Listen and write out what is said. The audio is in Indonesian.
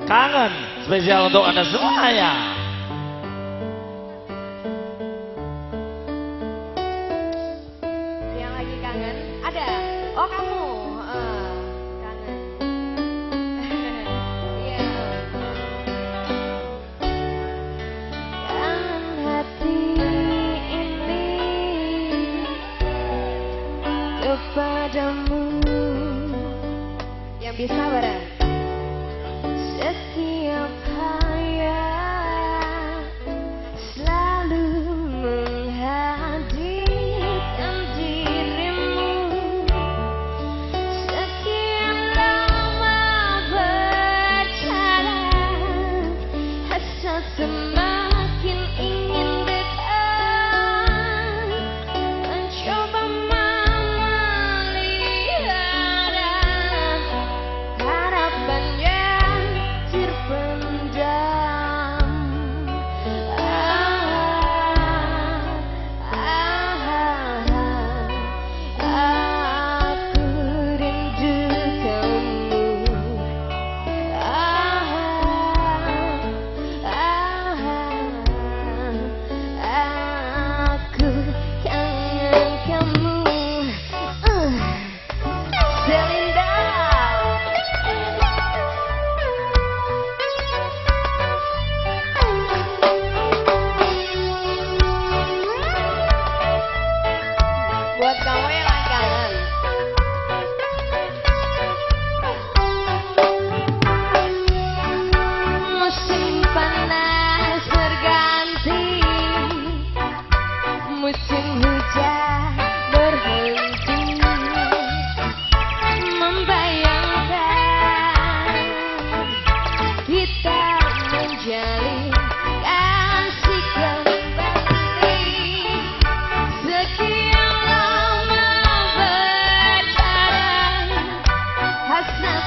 Kangen spesial untuk Anda semuanya. Yang lagi kangen ada. Oh kamu kangen. Iya. Kangen hati ini kepadamu. Yang bisa bareng. Setiap hayat selalu menghadirkan dirimu. Sekian lama berjalan, hasrat semakin ingin dekat, mencoba memelihara harapannya terpendam. Aku rindu kamu. Aku kangen kamu. Selinda. Buat kamu yang lagi kangen. Musim panas berganti, musim hujan berhenti, membayangkan kita menjalin kasih kembali. Sekian lama berjalan, hasrat